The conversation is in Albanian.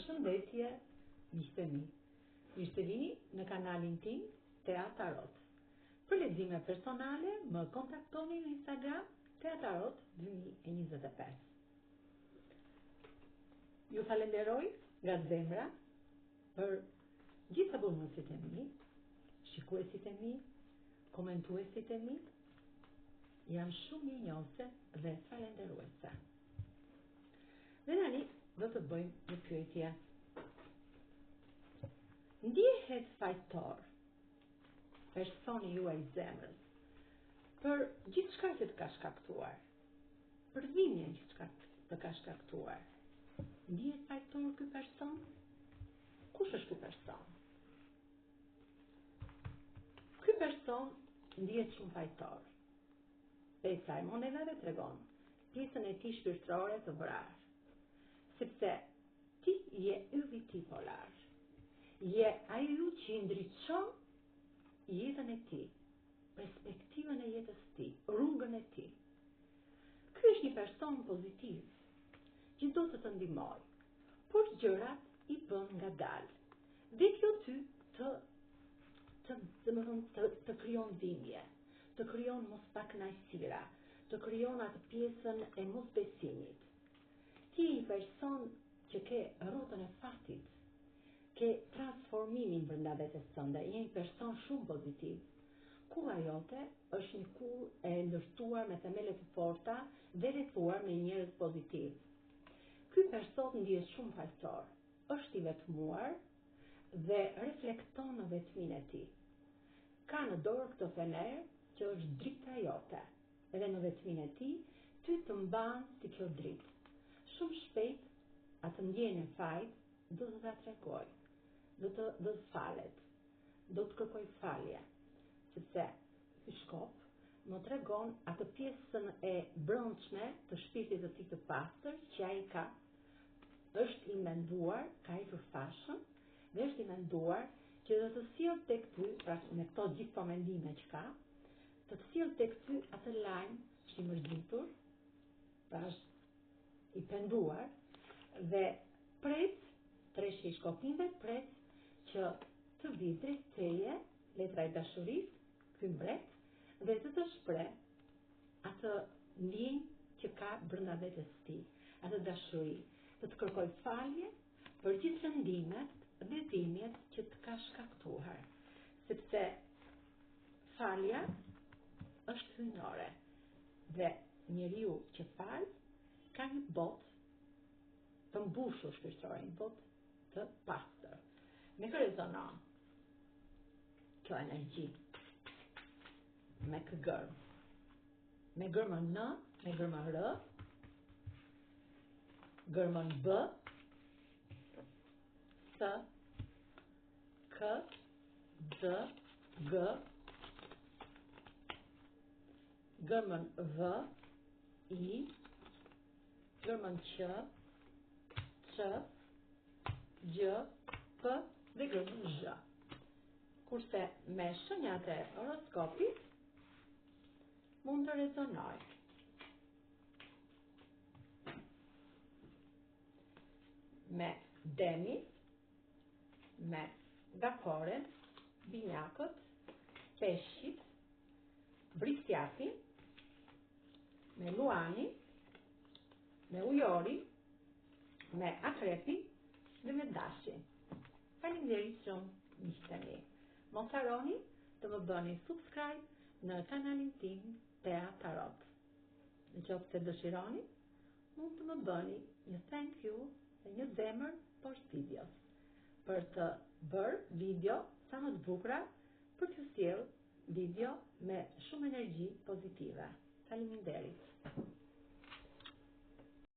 Përshëndetje, miqtë mi. Mirë se vini në kanalin tim Tea Tarot. Për lexime personale, më kontaktoni në Instagram Tea Tarot 2025. Ju falenderoj nga zemra për gjithë abonësit e mi, shikuesit e mi, komentuesit e mi. Jam shumë mirënjohëse dhe falenderuese. Dhe tani do të bëjmë një pyetje. Ndihet fajtor personi juaj zemrës për gjithçka që të ka shkaktuar, për dhimbjen që të ka shkaktuar. Ndihet fajtor ky person? Kush është ky person? Ky person ndihet shumë fajtor. Pesa e monedhave tregon pjesën e tij shpirtërore të vrarë. Sepse ti je ylli ti polar, je ajo që ndriçon jetën e ti, perspektivën e jetës ti, rrugën e ti. Ky është një person pozitiv, që do të të ndihmoj, por gjërat i bën ngadalë. Dhe kjo ty të krijon dhimbje, të krijon mospakënaqësira, të krijon atë pjesën e mosbesimit. Ti je një person që ke rrotën e fatit, ke transformimin brenda vetes tënde, je një person shumë pozitiv. Kura jote është një kurrë e ndërtuar me themele të forta dhe rrethuar me njerëz pozitiv. Ky person ndihet shumë fajtor, është i vetmuar dhe reflekton në vetminë e tij. Ka në dorë këtë fener që është drita jote, edhe në vetminë e tij ty të mban si kjo dritë. Shumë shpejt atë ndjenjë e fajt do të ta tregoj, do të falet, do të kërkoj falje, sepse ky shkop më tregon atë pjesën e brendshme të shpirtit të tij të pastër që ai ka. Është i menduar, ka i përfashëm dhe është i menduar që do të sjell tek ty, pra me këto gjithë mendime që ka, të sjell tek ty atë lajm që i mërzitur, pra është i penduar dhe pret, treshë i shkopimve, pret që të vi drejt teje, letra e dashurisë, ky mbret, dhe të shpreh atë ndjenjë që ka brenda vetes tij, atë dashuri, të kërkoj falje për gjithë rëndimet dhe dhimbjet që të ka shkaktuar, sepse falja është hyjnore dhe njeriu që fal ka një botë të mbushur shpirtërore, një botë të pastër. Me kë rezonon kjo energji? Me kë gërm? Me gërmën N, me gërmën R, gërmën B, S, K, D, G, gërmën V, I, gërmën Q, C, G, P dhe gërmën Zh. Kurse me shenjat e horoskopit mund të rezonoj. Me Demin, me Dakoren, Binjakët, Peshqit, Briskjapin, me Luanin, me Ujori, me Akrepin dhe me Dashin. Faleminderit shumë, miqtë mi. Mos harroni të më bëni subscribe në kanalin tim Tea Tarot. Nëse dëshironi, mund të më bëni një thank you dhe një zemër poshtë videos për të bërë video sa më të bukura, për të sjellë video me shumë energji pozitive. Faleminderit.